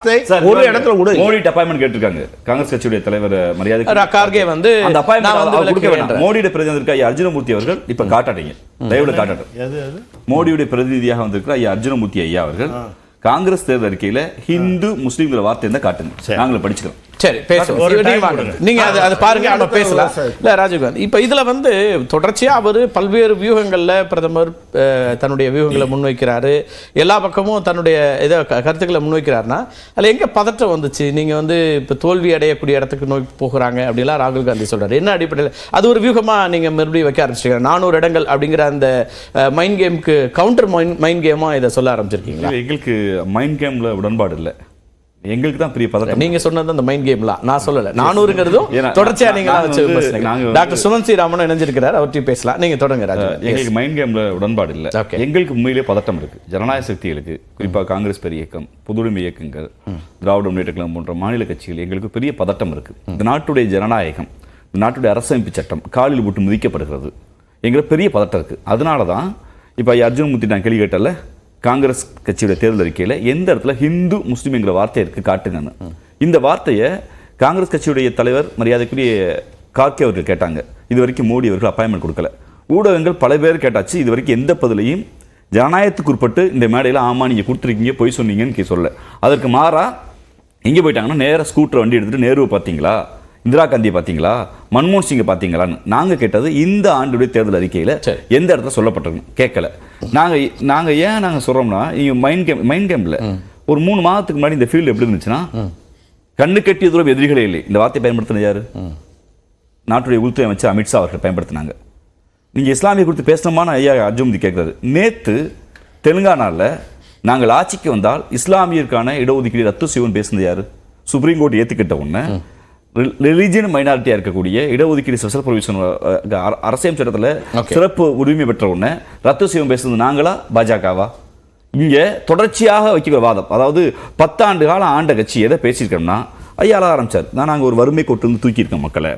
ஒரு இடத்துல கூட மோடி அப்பாயின்மெண்ட் கேட்டிருக்காங்க. காங்கிரஸ் கட்சியுடைய தலைவர் மரியாதை கார்கே வந்து அந்த அப்பாயின்மெண்ட் கொடுக்க வேண்டாம். மோடியுடைய பிரதிநிதியாக ஐயா அர்ஜுனமூர்த்தி அவர்கள் இப்ப காட்டாட்டீங்க, தயவுல காட்டாட்டும். மோடியுடைய பிரதிநிதியாக வந்திருக்கிற ஐயா அர்ஜுனமூர்த்தி ஐயா அவர்கள் காங்கிரஸ் தேர்தல் அறிக்கையில ஹிந்து முஸ்லீம்ங்கிற வார்த்தை இருந்தா காட்டுங்க, நாங்களும் படிச்சுக்கிறோம். சரி பேசுவோம், நீங்க அது பாருங்க, நம்ம பேசலாம். இல்ல ராஜீவ்காந்தி இப்ப இதுல வந்து தொடர்ச்சியா அவரு பல்வேறு வியூகங்கள்ல பிரதமர் தன்னுடைய வியூகங்களை முன்வைக்கிறாரு, எல்லா பக்கமும் தன்னுடைய கருத்துக்களை முன்வைக்கிறாருன்னா அதுல எங்க பதற்றம் வந்துச்சு? நீங்க வந்து இப்ப தோல்வி அடையக்கூடிய இடத்துக்கு நோக்கி போகிறாங்க அப்படிலாம் ராகுல் காந்தி சொல்றாரு. என்ன அடிப்படையில் அது ஒரு வியூகமா நீங்க மறுபடியும் வைக்க ஆரம்பிச்சிருக்கீங்க? 400 இடங்கள் அப்படிங்கிற அந்த மைண்ட் கேமுக்கு கவுண்டர் மைண்ட் கேமா இதை சொல்ல ஆரம்பிச்சிருக்கீங்களா? எங்களுக்கு மைண்ட் கேம்ல உடன்பாடு இல்லை, எங்களுக்கு தான் பெரிய பதட்டம். நீங்க சொன்னது அந்த மைண்ட் கேம்லாம் நான் சொல்லல, 400ங்கிறதும் தொடர்ச்சியா நீங்க டாக்டர் சுமன் ஸ்ரீராமன் இணைஞ்சிருக்கிறார், அவர்கிட்ட பேசலாம். நீங்க தொடங்க ராஜா. எங்களுக்கு மைண்ட் கேம்ல உடன்பாடு இல்லை, எங்களுக்கு உண்மையிலேயே பதட்டம் இருக்கு. ஜனநாயக சக்திகளுக்கு, குறிப்பாக காங்கிரஸ் பெரிய இயக்கம், பொதுவுரிமை இயக்கங்கள், திராவிட முன்னேற்ற கழகம் போன்ற மாநில கட்சிகள், எங்களுக்கு பெரிய பதட்டம் இருக்கு. இந்த நாட்டுடைய ஜனநாயகம், இந்த நாட்டுடைய அரசமைப்பு சட்டம் காலில் போட்டு மிதிக்கப்படுகிறது, எங்களுக்கு பெரிய பதட்டம் இருக்கு. அதனாலதான் இப்ப அர்ஜுனமூர்த்தி நான் கேள்வி கேட்டல, காங்கிரஸ் கட்சியோட தேர்தல் அறிக்கையில் எந்த இடத்துல ஹிந்து முஸ்லீம்ங்கிற வார்த்தை இருக்கு காட்டுங்கன்னு. இந்த வார்த்தையை காங்கிரஸ் கட்சியுடைய தலைவர் மரியாதைக்குரிய கார்கே அவர்கள் கேட்டாங்க. இது வரைக்கும் மோடி அவர்கள் அப்பாயின்மெண்ட் கொடுக்கல. ஊடகங்கள் பல பேர் கேட்டாச்சு, இது வரைக்கும் எந்த பதிலையும் ஜனநாயகத்துக்கு உட்பட்டு இந்த மேடையில் ஆமா நீங்க கொடுத்துருக்கீங்க, பொய் சொன்னீங்கன்னு சொல்ல. அதற்கு மாறா எங்கே போயிட்டாங்கன்னா நேராக ஸ்கூட்டர் வண்டி எடுத்துட்டு நேருவை பார்த்தீங்களா, இந்திரா காந்தியை பார்த்தீங்களா, மன்மோகன் சிங்கை பார்த்தீங்களான்னு. நாங்கள் கேட்டது இந்த ஆண்டுடைய தேர்தல் அறிக்கையில் எந்த இடத்துல சொல்லப்பட்டிருக்கணும் கேட்கல. நாங்கள் ஏன் சொல்கிறோம்னா, மைண்ட் கேம்ல ஒரு 3 மாதத்துக்கு முன்னாடி இந்த ஃபீல்டு எப்படி இருந்துச்சுன்னா, கண்ணு கட்டிய தூரம் எதிரிகளே இல்லை. இந்த வார்த்தை பயன்படுத்தினது யாரு? நாட்டுடைய உள்துறை அமைச்சர் அமித்ஷா அவர்கள் பயன்படுத்தினாங்க. நீங்கள் இஸ்லாமிய குறித்து பேசணுமான்னு ஐயா அர்ஜுனமூர்த்தி கேட்குறாரு. நேற்று தெலுங்கானாவில் நாங்கள் ஆட்சிக்கு வந்தால் இஸ்லாமியருக்கான இடஒதுக்கீடு ரத்து செய்வோம் பேசுனது யாரு? சுப்ரீம் கோர்ட் ஏற்றுக்கிட்ட உடனே ரிலிஜியன் மைனாரிட்டியா இருக்கக்கூடிய இடஒதுக்கீடு ஸ்பெஷல் ப்ரொவிஷன் அரசியல் சட்டத்தில் சிறப்பு உரிமை பெற்ற உடனே ரத்து செய்யும் பேசுறது நாங்களா பாஜகவா? இங்க தொடர்ச்சியாக வைக்கிற வாதம், அதாவது 10 ஆண்டு காலம் ஆண்ட கட்சி எதை பேசியிருக்கோம்னா, ஐயால ஆரம்பிச்சார், நாங்கள் ஒரு வறுமை கொட்டு வந்து தூக்கியிருக்கோம், மக்களை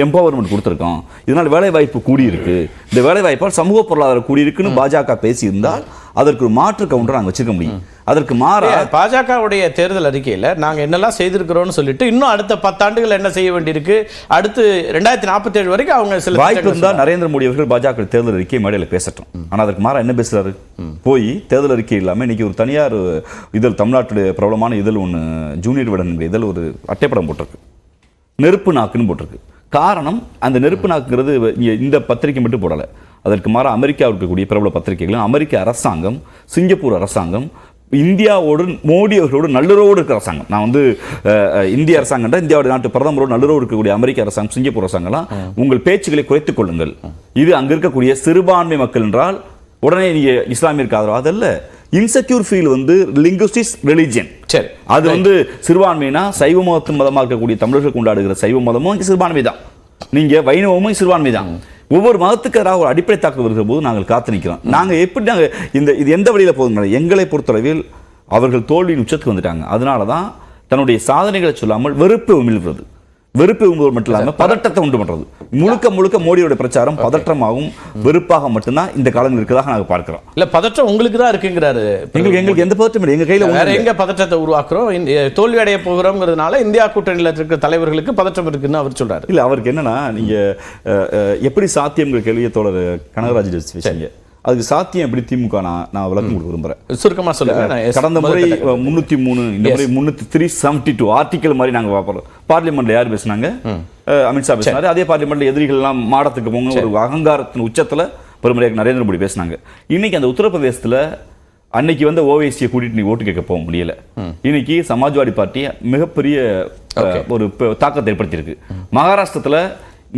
எம்பவர்மெண்ட் கொடுத்துருக்கோம், இதனால் வேலை வாய்ப்பு கூடியிருக்கு, இந்த வேலை வாய்ப்பால் சமூக பொருளாதாரம் கூடியிருக்குன்னு பாஜக பேசியிருந்தால் அதற்கு ஒரு மாற்று கவுண்டர் நாங்கள் வச்சிருக்க முடியும். அதற்கு மாறா பாஜகவுடைய தேர்தல் அறிக்கையில் நாங்கள் என்னெல்லாம் செய்திருக்கிறோம்னு சொல்லிட்டு இன்னும் அடுத்த 10 ஆண்டுகள் என்ன செய்ய வேண்டியிருக்கு, அடுத்து 2047 வரைக்கும் அவங்க சில வாய்ப்பு இருந்தால் நரேந்திர மோடி அவர்கள் பாஜக தேர்தல் அறிக்கை மேடையில் பேசட்டும். ஆனால் அதற்கு மாறா என்ன பேசுறாரு? போய் தேர்தல் அறிக்கை இல்லாமல் இன்னைக்கு ஒரு தனியார் இதழ், தமிழ்நாட்டுடைய பிரபலமான இதழ் ஒன்று, ஜூனியர் விடன் இதழ் ஒரு அட்டைப்படம் போட்டிருக்கு, நெருப்பு நாக்குன்னு போட்டிருக்கு. காரணம், அந்த நெருப்பு நாக்குங்கிறது இந்த பத்திரிகை மட்டும் போடலை, அதற்கு மாற அமெரிக்காவில் இருக்கக்கூடிய பிரபல பத்திரிகைகளும், அமெரிக்க அரசாங்கம், சிங்கப்பூர் அரசாங்கம், இந்தியாவோடு மோடி அவர்களோடு நல்லுறவோடு இருக்கிற அரசாங்கம், நான் வந்து இந்திய அரசாங்கம், இந்தியாவுடைய நாட்டு பிரதமரோடு நல்லுறவோடு இருக்கக்கூடிய அமெரிக்க அரசாங்கம், சிங்கப்பூர் அரசாங்கம்லாம் உங்கள் பேச்சுக்களை குறைத்துக் கொள்ளுங்கள், இது அங்க இருக்கக்கூடிய சிறுபான்மை மக்கள் என்றால் உடனே நீங்க இஸ்லாமியருக்கு ஆதரவு, அதல்ல இன்செக்யூர் ஃபீல் வந்து லிங்குஸ்டிக்ஸ் ரிலிஜியன். சரி, அது வந்து சிறுபான்மைனா சைவ மதமாக இருக்கக்கூடிய தமிழர்கள் கொண்டாடுகிற சைவ மதமும் சிறுபான்மை தான், நீங்க வைணவமும் சிறுபான்மை தான். ஒவ்வொரு மதத்துக்கு எதிராக ஒரு அடிப்படை தாக்குதல் வருகிற போது நாங்கள் காத்து நிற்கிறோம். நாங்கள் எப்படி நாங்கள் இது எந்த வழியில் போகுது? எங்களை பொறுத்தளவில் அவர்கள் தோல்வியின் உச்சத்துக்கு வந்துட்டாங்க. அதனால தான் தன்னுடைய சாதனைகளை சொல்லாமல் வெறுப்பு உமிழ்கிறது, வெறுப்பு உமிழ்வது மட்டும் இல்லாமல் பதட்டத்தை உண்டு பண்றது. முழுக்க மோடியோட பிரச்சாரம் பதற்றமாகவும் வெறுப்பாக மட்டும்தான் இந்த காலங்கள் இருக்கிறதாக நாங்கள் பார்க்கிறோம். இல்ல பதற்றம் உங்களுக்கு தான் இருக்குங்கிறாரு. எங்களுக்கு எந்த பதற்றம் இல்லை, எங்க கையில வேற எங்க பதற்றத்தை உருவாக்குறோம், தோல்வி அடைய போகிறோம்ங்கிறதுனால இந்தியா கூட்டணியில் இருக்கிற தலைவர்களுக்கு பதற்றம் இருக்குன்னு அவர் சொல்றாரு. இல்ல, அவருக்கு என்னன்னா, நீங்க எப்படி சாத்தியம்ங்கிற கேள்வியை தோழர் கனகராஜ் வச்சீங்க, அதுக்கு சாத்தியம் எப்படி திமுக நான் விளக்கம் கொடுக்க விரும்புறேன். சுருக்கமா சொல்லுங்க. கடந்த முறை 303, இந்த முறை 372 ஆர்டிகல் மாதிரி நாங்க பார்ப்போம். பார்லிமெண்ட்ல யார் பேசினாங்க? அமித்ஷா பேசினாரு. அதே பார்லிமெண்ட்ல எதிரிகள் எல்லாம் மாடத்துக்கு போங்க ஒரு அகங்காரத்தின் உச்சத்துல பெருமறையாக நரேந்திர மோடி பேசினாங்க. இன்னைக்கு அந்த உத்தரப்பிரதேசத்துல அன்னைக்கு வந்து ஓவைசியை கூட்டிட்டு நீ ஓட்டு கேட்க போக முடியல. இன்னைக்கு சமாஜ்வாடி பார்ட்டி மிகப்பெரிய ஒரு தாக்கத்தை ஏற்படுத்தியிருக்கு. மகாராஷ்டிரத்துல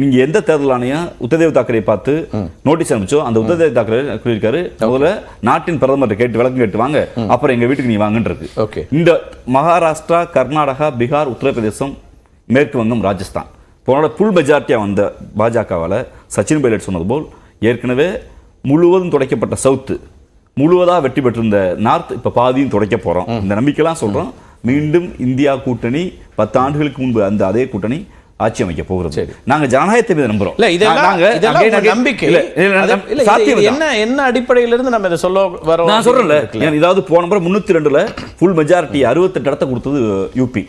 நீங்க எந்த தேர்தல் ஆணையம் உத்ததேவ் தாக்கரே பார்த்து நோட்டீஸ் அனுப்பிச்சோ, அந்த உத்ததேவ் தாக்கரே சொல்லியிருக்காரு, முதல்ல நாட்டின் பிரதமர் கேட்டு விளக்கம் கேட்டு வாங்க, அப்புறம் எங்க வீட்டுக்கு நீ வாங்கன்னு இருக்கு. இந்த மகாராஷ்டிரா, கர்நாடகா, பீகார், உத்தரப்பிரதேசம், மேற்கு வங்கம், ராஜஸ்தான் போன புல் மெஜாரிட்டியா வந்த பாஜகவால சச்சின் பைலட் சொன்னது போல் ஏற்கனவே முழுவதும் துடைக்கப்பட்ட சவுத்து முழுவதா வெற்றி பெற்றிருந்த நார்த் இப்ப பாதியும் துடைக்க போறோம். இந்த நம்பிக்கைலாம் சொல்றோம். மீண்டும் இந்தியா கூட்டணி 10 ஆண்டுகளுக்கு முன்பு அந்த அதே கூட்டணி ஆட்சி அமைக்க போகிறது. நாங்க ஜனநாயகத்தை மீது நம்புறோம். இல்ல இதெல்லாம் நம்பிக்கை இல்ல. என்ன அடிப்படையில இருந்து நம்ம இதை சொல்ல வரோம்? நான் சொல்றேன், இதாவது போன முறை 302ல ஃபுல் மெஜாரிட்டி 68 இடத்தை கொடுத்தது யூபி.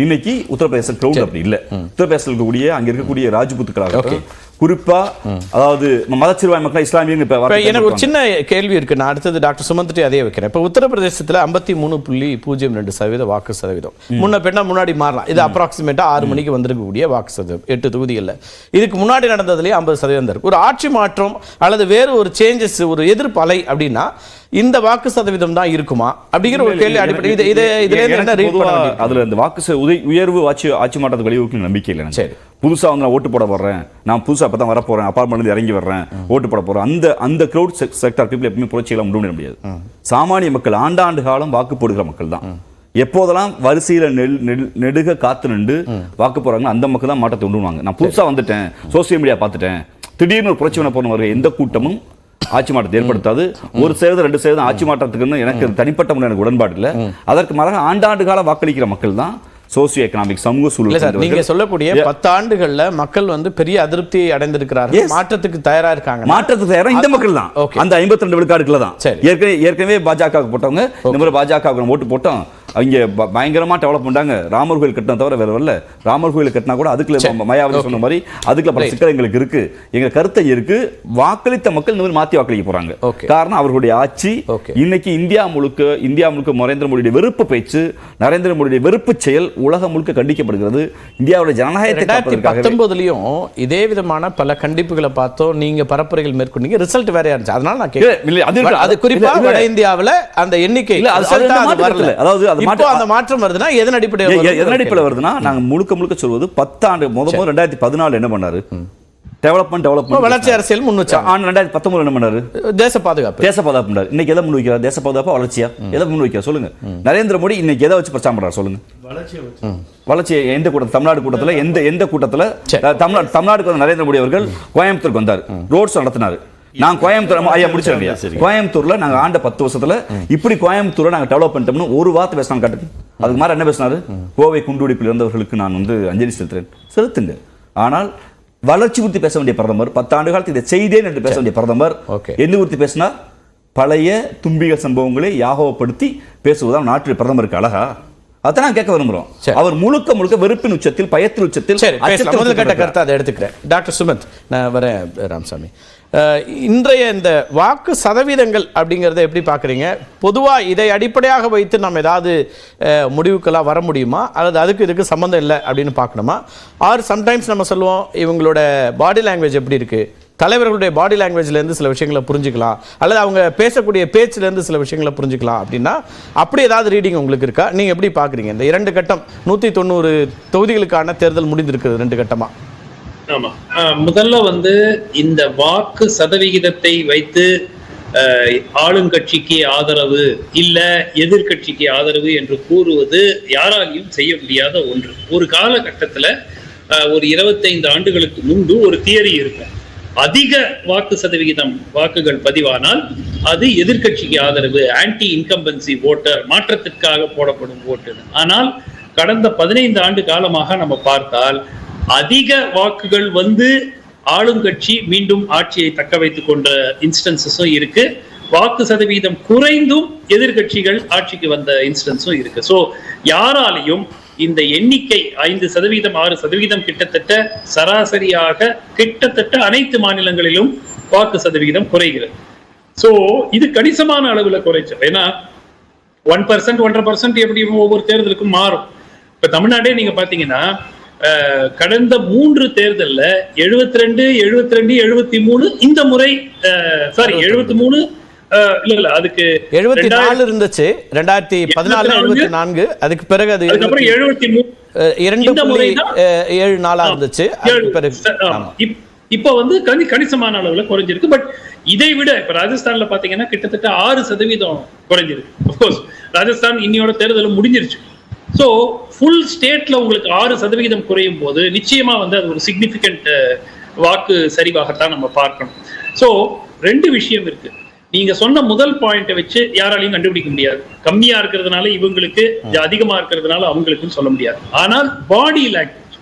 இன்னைக்கு உத்தரப்பிரதேச கிரௌண்ட் அப்படி இல்ல. உத்தரப்பிரதேசத்தில் இருக்கக்கூடிய அங்க இருக்கக்கூடிய ராஜ்புத்துக்களாக குறிப்பா, அதாவது மதச்சிறுபான்மை மக்கள் இஸ்லாமிய. எனக்கு ஒரு சின்ன கேள்வி இருக்கு. நான் அடுத்தது டாக்டர் சுமந்த்ரி அதே வைக்கிறேன். இப்ப உத்தரப்பிரதேசத்துல 53.02% வாக்கு சதவீதம். முன்னாடி மாறலாம். இது அப்ராக்சிமேட்டா 6 மணிக்கு வந்திருக்கக்கூடிய வாக்கு சதவீதம் 8 தொகுதிகள்ல. இதுக்கு முன்னாடி நடந்ததுலயே 50% இருக்கு. ஒரு ஆட்சி மாற்றம் அல்லது வேறு ஒரு சேஞ்சஸ், ஒரு எதிர்ப்பு அலை அப்படின்னா இந்த வாக்கு சதவீதம் தான் இருக்குமா அப்படிங்கிற ஒரு கேள்வி அடிப்படை. அதுல இந்த வாக்கு உயர்வு ஆட்சி மாற்றத்துக்கு வழிவகுக்கும் நம்பிக்கை இல்லை. சரி, புதுசா வந்து நான் ஓட்டு போட வர்றேன், நான் புதுசா அப்பதான் வர போறேன், அபார்ட்மெண்ட்ல இறங்கி வர்றேன், ஓட்டு போட போறேன், அந்த கிரௌட் செக்டார் பீப்புள் எப்பவுமே புரட்சியெல்லாம் முடிய முடியாது. சாமானிய மக்கள் ஆண்டாண்டு காலம் வாக்கு போடுகிற மக்கள் தான். எப்போதெல்லாம் வரிசையில நெடுக காத்து நின்று வாக்கு போறாங்க அந்த மக்கள் தான் மாற்றத்தை உண்டுவாங்க. நான் புதுசா வந்துட்டேன், சோசியல் மீடியா பார்த்துட்டேன், திடீர்னு ஒரு புரட்சி பண்ண போன எந்த கூட்டமும் ஆட்சி மாற்றத்தை ஏற்படுத்தாது. 1% 2% ஆட்சி மாற்றத்துக்குன்னு எனக்கு தனிப்பட்ட முறை எனக்கு உடன்பாடு இல்லை. அதற்கு மாறாக ஆண்டாண்டு காலம் வாக்களிக்கிற மக்கள் தான் சோசியோ எக்கனாமிக் சமூக சூழல். நீங்க சொல்லக்கூடிய 10 ஆண்டுகள்ல மக்கள் வந்து பெரிய அதிருப்தி அடைந்திருக்கிறார்கள், மாற்றத்துக்கு தயாரா இருக்காங்க. மாற்றத்துக்கு தயாரா இந்த மக்கள் தான். அந்த 52 விழுக்காடுக்குள்ள தான் ஏற்கனவே பாஜக போட்டவங்க இந்த முறை பாஜக ஓட்டு போட்டோம். அவங்க பயங்கரமா டெவலப் பண்ணாங்க. ராமர் கோயில் கட்டினா தவிர வேற வரல. ராமர் கோயில் கட்டினா கூட அதுக்குள்ள மயாவதி சொன்ன மாதிரி அதுக்குள்ள பல சிக்கல் எங்களுக்கு இருக்கு. எங்க கருத்தை இருக்கு. வாக்களித்த மக்கள் இந்த மாதிரி மாத்தி வாக்களிக்க போறாங்க. காரணம் அவர்களுடைய ஆட்சி. இன்னைக்கு இந்தியா முழுக்க நரேந்திர மோடியுடைய வெறுப்பு பேச்சு, நரேந்திர மோடியுடைய வெறுப்பு செயல் உலகம் முழுக்க கண்டிக்கப்படுகிறது. இந்தியாவுடைய ஜனநாயகத்தை 2019லயும் இதே விதமான பல கண்டிப்புகளை பார்த்தோம். நீங்க பரப்புரைகள் மேற்கொண்டீங்க, ரிசல்ட் வேறையா இருந்துச்சு. அதனால நான் கேட்கிறேன், அது குறிப்பா வட இந்தியாவுல அந்த எண்ணிக்கை வரல. அதாவது அந்த மாற்றம் வருதுன்னா எதன் அடிப்படையில் வருதுன்னா நாங்க முழுக்க சொல்வது 10 ஆண்டு முதல் 2014 என்ன பண்ணாரு? டெவலப்மெண்ட் வளர்ச்சி அரசியல் முன் வச்சா. 2019 என்ன பண்ணாரு? தேச பாதுகாப்பு பண்ணாரு. இன்னைக்கு எதை முன் வைக்கிறார்? தேச பாதுகாப்பா வளர்ச்சியா? எதை முன் வைக்கிறார் சொல்லுங்க. நரேந்திர மோடி இன்னைக்கு எதை வச்சு பிரச்சாரம் பண்றாரு சொல்லுங்க. வளர்ச்சி எந்த கூட்டத்தில்? தமிழ்நாடு கூட்டத்தில் எந்த கூட்டத்தில்? தமிழ்நாடுக்கு நரேந்திர மோடி அவர்கள் கோயம்புத்தூருக்கு வந்தார், ரோட்ஸ் நடத்தினாரு. நான் கோயம்புத்தூர்ல நாங்க ஆண்ட 10 வருஷத்துல இப்படி கோயம்புத்தூர்ல நாங்க டெவலப் பண்ணிட்டோம்னு ஒரு வார்த்தை பேசினாங்க காட்டுக்கு. அதுக்கு மாதிரி என்ன பேசினாரு? கோவை குண்டுவெடிப்பில் இருந்தவர்களுக்கு நான் வந்து அஞ்சலி செலுத்துங்க. ஆனால் வளர்ச்சி குறித்து பேச வேண்டிய பிரதமர், 10 ஆண்டு காலத்தில் இதை செய்தேன் என்று பேச வேண்டிய பிரதமர் என்ன குறித்து பேசினார்? பழைய தும்பிக சம்பவங்களை யாகவப்படுத்தி பேசுவதால் நாட்டு பிரதமருக்கு அழகா? அதான் நான் கேட்க விரும்புறோம். அவர் முழுக்க வெறுப்பின் உச்சத்தில், பயத்தின் உச்சத்தில். கருத்தை எடுத்துக்கிறேன். டாக்டர் சுமந்த், நான் வரேன். ராமசாமி, இன்றைய இந்த வாக்கு சதவீதங்கள் அப்படிங்கிறத எப்படி பார்க்குறீங்க? பொதுவாக இதை அடிப்படையாக வைத்து நம்ம ஏதாவது முடிவுக்கெல்லாம் வர முடியுமா, அல்லது அதுக்கு இதுக்கு சம்மந்தம் இல்லை அப்படின்னு பார்க்கணுமா? ஆர் சம்டைம்ஸ் நம்ம சொல்லுவோம் இவங்களோட பாடி லாங்குவேஜ் எப்படி இருக்குது, தலைவர்களுடைய பாடி லாங்குவேஜ்லேருந்து சில விஷயங்களை புரிஞ்சுக்கலாம், அல்லது அவங்க பேசக்கூடிய பேச்சிலேருந்து சில விஷயங்களை புரிஞ்சுக்கலாம் அப்படின்னா அப்படி ஏதாவது ரீடிங் உங்களுக்கு இருக்கா? நீங்கள் எப்படி பார்க்குறீங்க இந்த 2 கட்டம் 190 தொகுதிகளுக்கான தேர்தல் முடிந்திருக்குது 2 கட்டமாக? ஆமா, முதல்ல வந்து இந்த வாக்கு சதவிகிதத்தை வைத்து ஆளுங்கட்சிக்கு ஆதரவு இல்ல எதிர்கட்சிக்கு ஆதரவு என்று கூறுவது யாராலையும் செய்ய முடியாத ஒன்று. ஒரு காலகட்டத்துல ஒரு 25 ஆண்டுகளுக்கு முன்பு ஒரு தியரி இருக்கும். அதிக வாக்கு சதவிகிதம் வாக்குகள் பதிவானால் அது எதிர்கட்சிக்கு ஆதரவு, ஆன்டி இன்கம்பன்சி ஓட்டர், மாற்றத்திற்காக போடப்படும் ஓட்டு. ஆனால் கடந்த 15 ஆண்டு காலமாக நம்ம பார்த்தால் அதிக வாக்குகள் வந்து ஆளுங்கட்சி மீண்டும் ஆட்சியை தக்க வைத்துக் கொண்ட இன்ஸ்டன்சஸும் இருக்கு. வாக்கு சதவீதம் குறைந்தும் எதிர்கட்சிகள் ஆட்சிக்கு வந்த இன்ஸ்டன்ஸும் இருக்கு. ஸோ யாராலையும் இந்த எண்ணிக்கை 5%, 6% கிட்டத்தட்ட சராசரியாக கிட்டத்தட்ட அனைத்து மாநிலங்களிலும் வாக்கு சதவிகிதம் குறைகிறது. ஸோ இது கணிசமான அளவில் குறைச்சோம். ஏன்னா 1%, 1.5% எப்படி ஒவ்வொரு தேர்தலுக்கும் மாறும். இப்ப தமிழ்நாடே நீங்க பாத்தீங்கன்னா கடந்த 3 தேர்தல்ல 72, 73 இந்த முறை 73 இல்ல அதுக்கு 74 இருந்துச்சு 2014 74, அதுக்கு பிறகு அது 2.74 இருந்துச்சு. இப்ப வந்து கணிசமான அளவுல குறைஞ்சிருக்கு. பட் இதை விட இப்ப ராஜஸ்தான்ல பாத்தீங்கன்னா கிட்டத்தட்ட 6% குறைஞ்சிருக்கு. அப்கோர்ஸ் ராஜஸ்தான் இன்னையோட தேர்தல் முடிஞ்சிருச்சு. ஸோ ஃபுல் ஸ்டேட்ல உங்களுக்கு 6% குறையும் போது நிச்சயமா வந்து அது ஒரு சிக்னிபிகண்ட் வாக்கு சரிவாகத்தான் நம்ம பார்க்கணும். ஸோ 2 விஷயம் இருக்கு. நீங்க சொன்ன முதல் பாயிண்ட்டை வச்சு யாராலையும் கண்டுபிடிக்க முடியாது. கம்மியா இருக்கிறதுனால இவங்களுக்கு, அதிகமா இருக்கிறதுனால அவங்களுக்குன்னு சொல்ல முடியாது. ஆனால் பாடி லாங்குவேஜ்,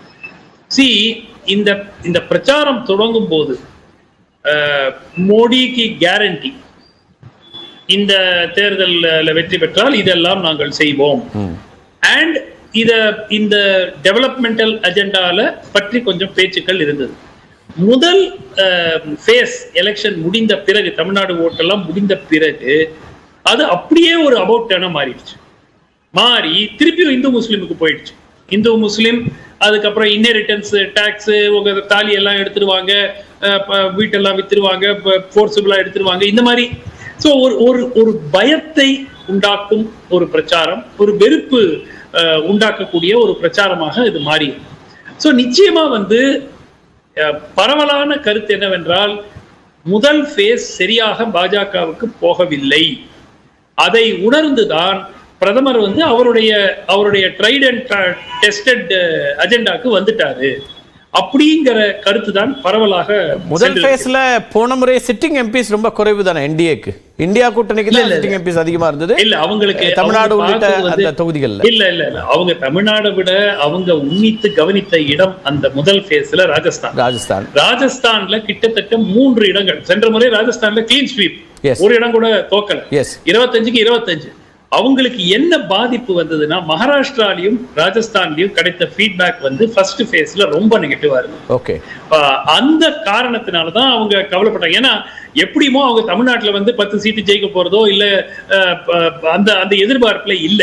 இந்த பிரச்சாரம் தொடங்கும் போது மோடிக்கு கேரண்டி இந்த தேர்தலில் வெற்றி பெற்றால் இதெல்லாம் நாங்கள் செய்வோம் அண்ட் இந்த டெவலப்மெண்டல் அஜெண்டால பற்றி கொஞ்சம் பேச்சுக்கள் இருந்தது. முதல் ஃபேஸ் எலெக்ஷன் முடிந்த பிறகு, தமிழ்நாடு ஓட்டெல்லாம் முடிந்த பிறகு அது அப்படியே ஒரு அபவுட் டர்னா மாறி திருப்பியும் இந்து முஸ்லீமுக்கு போயிடுச்சு. இந்து முஸ்லீம், அதுக்கப்புறம் இன்ஹெரிட்டன்ஸ் டாக்ஸ், உங்க தாலி எல்லாம் எடுத்துருவாங்க, வீட்டெல்லாம் வித்துருவாங்க, ஃபோர்ஸபிளா எடுத்துருவாங்க, இந்த மாதிரி. ஸோ ஒரு பயத்தை உண்டாக்கும் ஒரு பிரச்சாரம், ஒரு வெறுப்பு உண்டாக்கக்கூடிய ஒரு பிரச்சாரமாக இது மாறி. ஸோ நிச்சயமா பரவலான கருத்து என்னவென்றால், முதல் ஃபேஸ் சரியாக பாஜகவுக்கு போகவில்லை. அதை உணர்ந்துதான் பிரதமர் அவருடைய ட்ரைட் அண்ட் டெஸ்டட் அஜெண்டாக்கு வந்துட்டாரு அப்படிங்கிற கருத்து தான் பரவலாக. முதல் ஃபேஸ்ல போன முறை சிட்டிங் எம்பிஸ் ரொம்ப குறைவு தானே என்டிஏக்கு, இந்தியா கூட்டணிக்கு தான் சிட்டிங் எம்பிஸ் அதிகமா இருந்தது. இல்ல அவங்களுக்கு தமிழ்நாடு உள்ளிட்ட அந்த தொகுதிகள்ல இல்ல அவங்க தமிழ்நாடு விட அவங்க உன்னித்து கவனித்த இடம் அந்த முதல் ஃபேஸ்ல ராஜஸ்தான்ல கிட்டத்தட்ட 3 இடங்கள். சென்ற முறை ராஜஸ்தான்ல கிளீன் ஸ்வீப், ஒரு இடம் கூட தோக்கல. 25க்கு 25. அவங்களுக்கு என்ன பாதிப்பு வந்ததுன்னா, மகாராஷ்டிராலையும் ராஜஸ்தான்லயும் கிடைத்த ஃபீட்பேக் ஃபர்ஸ்ட் ஃபேஸ்ல ரொம்ப நெகட்டிவா இருக்கு. அந்த காரணத்தினாலதான் அவங்க கவலைப்பட்டாங்க. ஏன்னா எப்படியுமோ அவங்க தமிழ்நாட்டுல 10 சீட்டு ஜெயிக்க போறதோ இல்ல அந்த எதிர்பார்ப்புல இல்ல.